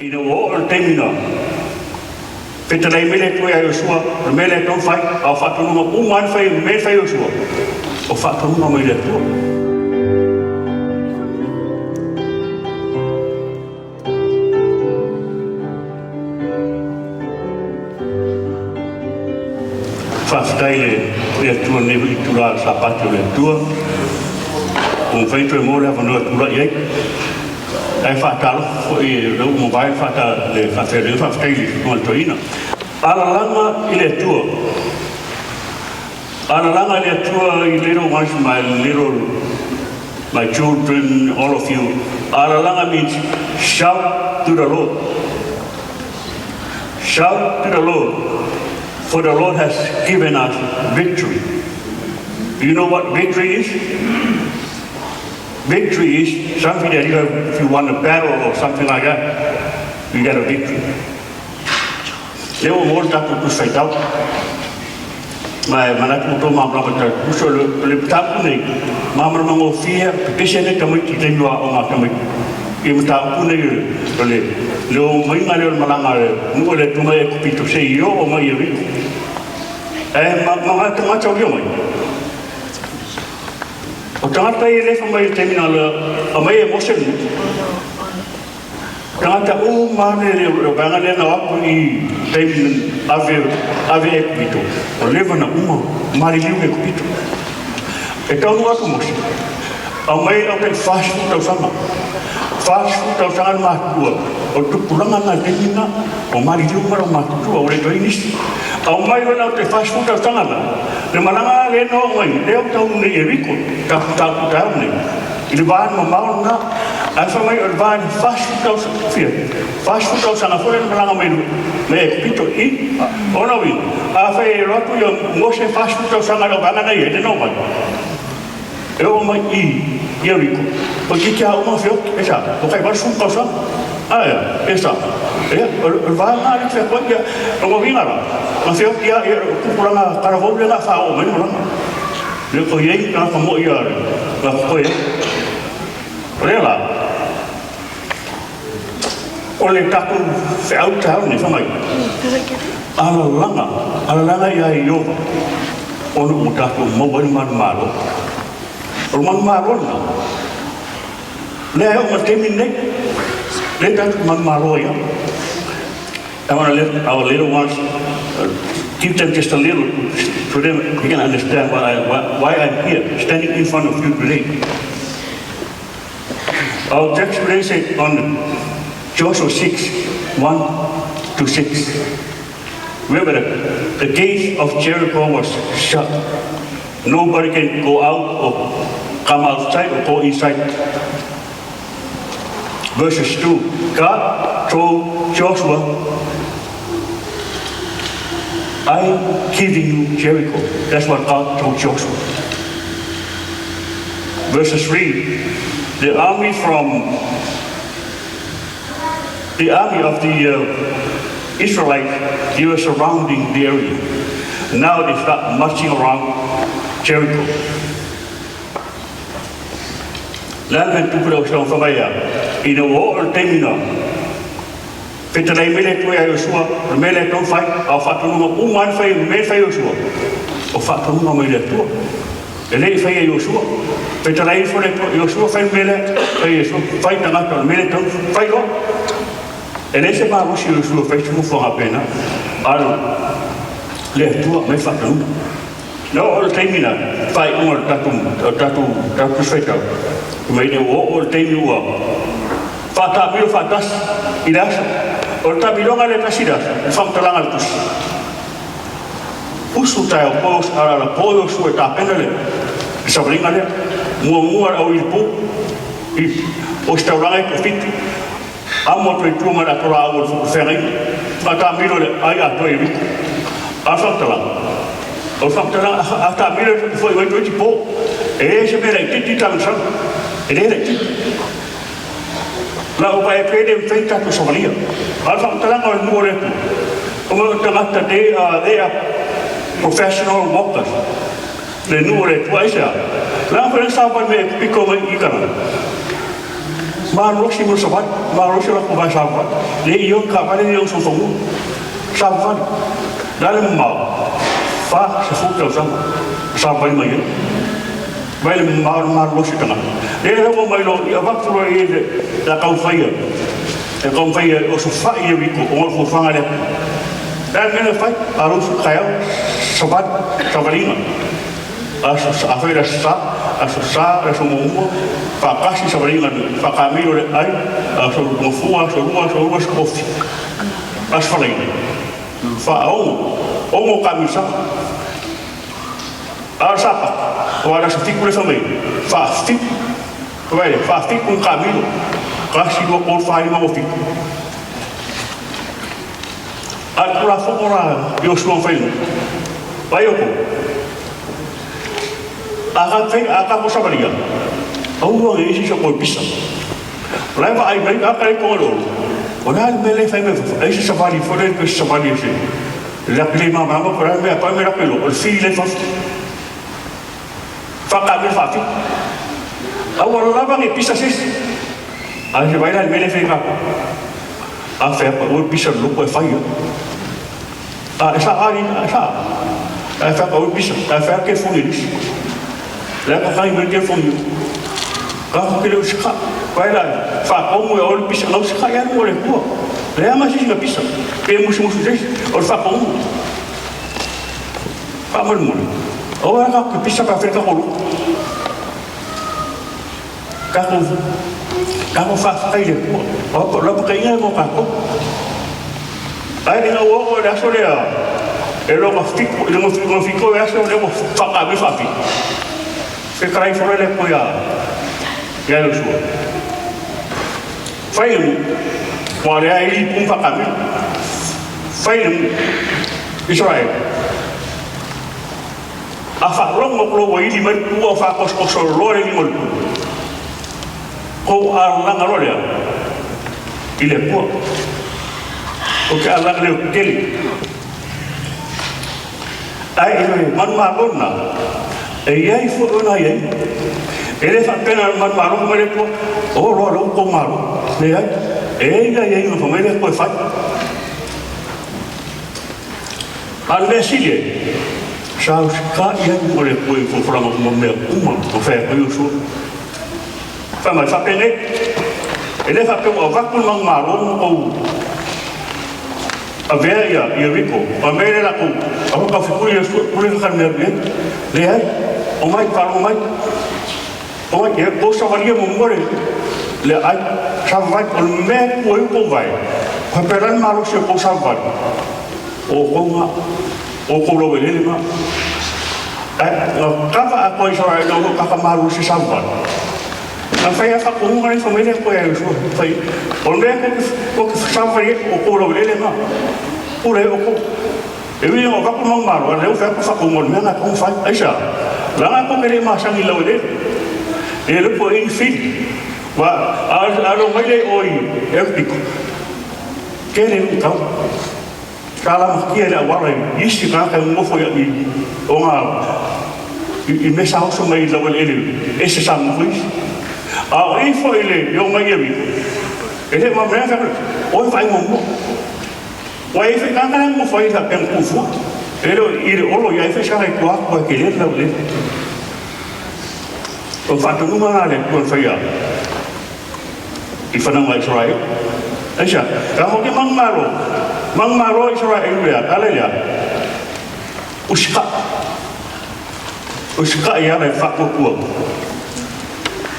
ina o temina petalai mele tu ai sua mele ton fai au fatu no man fai me fai sua o fatu no mele tu Faftaile le tua nevi tura sapato le tua un feito mole avano tura ye ai fatalo foi do mobile fata le fafele faftaile no toina Alalaga le tua Alalaga le tua little ones my children all of you Alalaga means shout to the Lord shout to the Lord for the Lord has given us victory. You know what victory is? Victory is something that you have, if you won a battle or something like that, you get a victory. They were more tatou to fight out. My manatu mama brother, so le tatou ne, mama mango fear, petition it to make it in your own atomic. Im tatou ne le mai ngale malanga no le tuma e kupito se yo o mai e mama tama chau yo mai o tangata i le mai terminal a mai e mosen tangata o mane le banga le na aku i terminal ave e kupito o leva na uma mari liu e kupito e tau no aku mosen a mai o te fast food au sanga matua o tupulanga na termina o mari liu mara matua o le toinis au mai ona te fast food au sanga le malanga le no mai le o tau ne e riko ta ne il va no mauna a fa mai o va fast food au sanga fora malanga mai me pito I ona wi a fa e rotu yo mo se fast food au sanga lo bana nei e no mai e o mai I riko o ki kia uma fio esa o kai va sun cosa esa o va na ri fe ko ya o mo vinga ma fio kia e ku pulanga para volver la fa o mai no le ko ye na ko mo ia la ko ye rela o le taku fe au tau ni fa mai Alalaga ia Ieova o no taku mo bani manumalo o manumalo na le o matemine le taku manumalo ia I want to let our little ones give them just a little so them they can understand why I'm here standing in front of you today. Our text today said on Joshua 6:1-6. Remember the gates of Jericho was shut. Nobody can go out or come outside or go inside. Verses 2, God told Joshua, I'm giving you Jericho. That's what God told Joshua. Verses 3, the army of the Israelites, they were surrounding the area. Now they start marching around Jericho. Lalu tu pula usang famaya, ina o termina. Petalai mele tu ai usua, mele tu fai, au fatu no man fai, me fai usua. O fatu no mele tu. Ele fai ai usua. Petalai fo le usua fai mele, fai usua fai tanga mele tu fai lo. Ele se ba usi usua fai tu fo apena. Al le tu me fatu. No o termina, fai un tatu feita. Mai ne o termina. Fata mil fatas idas o tabilonga le tasidas famtalang altus usu tayo pos ala la poyo su eta penale sabringa le mo au ilpu I o stauranga ko fit amo to tuma la tola o fu ferri fata mil le ai a to ibi a famtalang ata mil foi o to tipo e se bere titi tamsan e le la o vai pede feita com somalia alfa talanga o nore o mo tamata they are professional walkers le nore twice la for sa pa me pico mai ikana Marosi mo sabat, marosi la ko ba sabat. Le iyo ka pa le iyo susungu. Sabat. Dalam mau. Fa se fuka sama. Sabat mai. Vai marosi kana. Le ho mai lo ia va pro e la kau faia. E kau faia o su fa ia wiko o mo fa ngale. Dan mena fai arus kaya sabat sabalima. Afaira sa mumo fakasi sabaringan fakamilo le ai so mofua so kofi asfalai fa o kamisa asapa wala sa fikule famay fa fik un kamilo kasi do por fa mo fik akura fora yo so faino bayoko Akan sabaria. Au ngi si ko bisa. Lai va ai mai ka ko lo. Ona mele fa me ai si sabari fore ko sabari si. La clima mama por me pa me rapelo. El fi le fa. Fa ka me fa fi. Au la va ngi bisa sis. Ai se vai la mele fa ka. A fa pa o bisa lo ko fa yo. Esa ari esa. A fa o bisa. A fa ke fu ni. La ka me ke fu ni. Ka ke lo ska. Vai lá, fa como eu olho pisa, não se cai no olho pô. Le mas isso na pisa. Pe musu desse, or fa como. Fa mal mole. Ora ka pisa ka fer ka holo. Ka fa kai le pô. O lo ka ia mo ka ko. Ai na o la solea. E lo ma fico, lo fico e aso le mo fa ka me fa fi. Se crai fora le pô ya. Ya lo suo. Fai qual é a ele com facame fai Israel a falong mo lo wai di mai tu fa ko so lo le mo ko ala ngalolia ile ko o que ala le keli ai man ma bona e ai fo ona ai ele fa pena man ma ro mo le ko o lo ko malo le ai ella y una familia después falla. Al decirle, sabes que ya no le puedo comprar como me uma, o fe que yo soy. Fama fa pene, ele fa pena va con mang marron o a ver ya y rico, a ver la con, a ka fi kuri so kuri ka me bien. Le ai, o mai pa o mai. O mai que cosa valia mo more. Le ai savai o me ko vai ko peran maru se ko savai o ko lo vele ma ka va ko so ai no ka maru se savai na fai fa ko ngai família ko é so fai o me ko savai o ko lo vele ma pure o ko e vi o va ko maru le o fa ko mo me na ko fai ai sa la ko me ma sang lo vele e lo po in fit wa alo mai oi epico querem então kala kia la wala isi ka mo fo ya i o nga i me sa so mai la wala ele esse sa mo fo a i fo ele yo mai e ele ma me fa o vai mo wa e fa ka mo fo ia pen ku fo ele o lo ia fa sa ko ko ke le la le o fa tu ma le ko fa ya Ifana wa Israel. Aisha, kamu ke mangmaro Israel ya, alelia. Uska ya le fakko ku.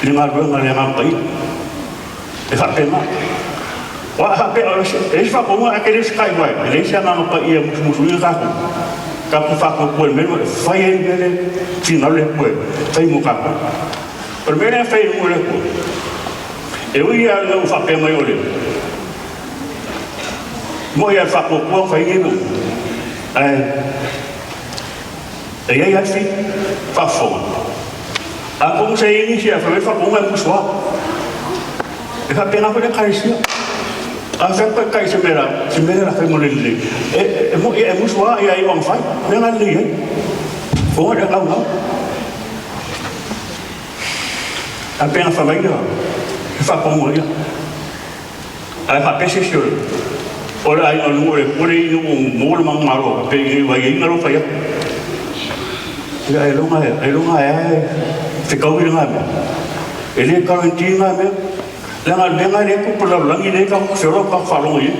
Lima dua ngal yang apa ini? Fakko ma. Wa hape es fakko ma akele sky boy. Malaysia nama pa ia musuh ka ku. Kapu fakko ku men fayen bele final le ku. Fai mu ka. Primera fai mu le ku. Eu ia não fazer mais olho. Moia fazer o pão faz isso. E aí assim faz fome. A como se inicia fazer fome é muito suave. E a pena foi caída. A fé foi caída se mera foi molele. É muito suave e aí vamos fazer. Não é ali. Fome é não. A pena foi mais não. whakongo ia. Ai whapese si ore. Ore ai anu ore inu o mōre manumalo, pe i wai inga roka ia. Ia ai longa e, te kauhiri ngā mea. E le karanti ngā mea, lenga le kupula langi le ka whioro ka whalonga ia.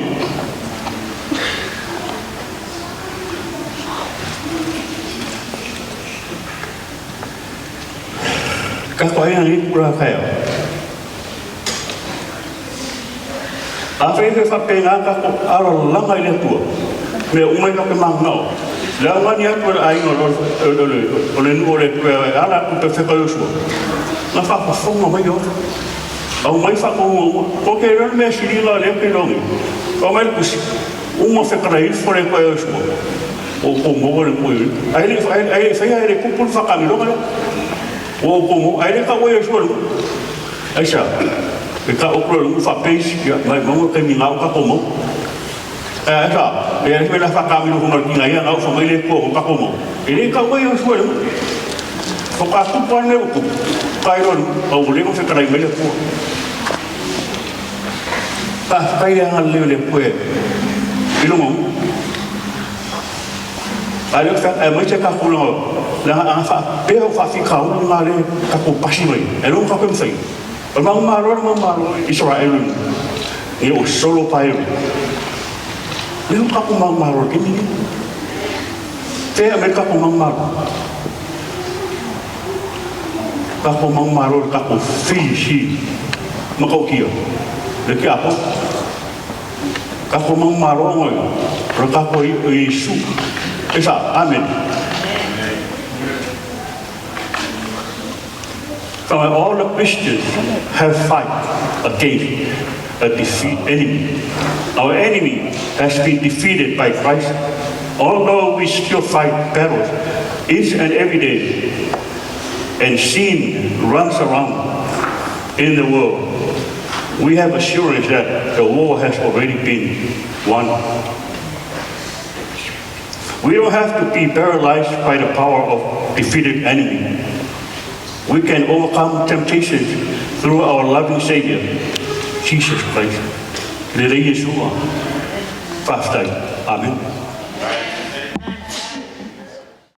Ka koe ni kura kaya. A whewhe whapenga ka ko aralanga i le tua. Me umai ka ke mangnao. Lea ngani atu ai no o le nuo le kue ala ku pe whekaiosua. Nga whakawhonga mai o. Au mai whakawhonga. Ko ke rana mea sirila le ke rongi. Ko mai kusi. Uma whekarai fore koiosua. O mo le koe. Ai le whaia le kupul whakamironga le. O como ai ka wai so lu ai sa e ka okro lu fa page ya mai mo ka mi ngau ka como e sa e me la fa ka mi lu mo ki ngai ngau fa mai le ko ka como e ka wai so lu ko ka tu pa ne ko ka ro o le mo se ka mai le ko ka ya ngal le ko e lu mo ai le fa mai se ka ko la a fa pero fa fica un mare ka ko pasiwai e lo ka ko sai o manumalo Israel e o solo pai le ka ko manumalo ke ni te a me ka ko manumalo ka ko fishi ma ko kia le ke apo ka ko manumalo ngoi ro ka ko i su esa amen. All the Christians have fight against a defeat enemy. Our enemy has been defeated by Christ. Although we still fight battles each and every day, and sin runs around in the world, we have assurance that the war has already been won. We don't have to be paralyzed by the power of defeated enemy. We can overcome temptations through our loving Savior, Jesus Christ. Le Yeshua. Fastai. Amen.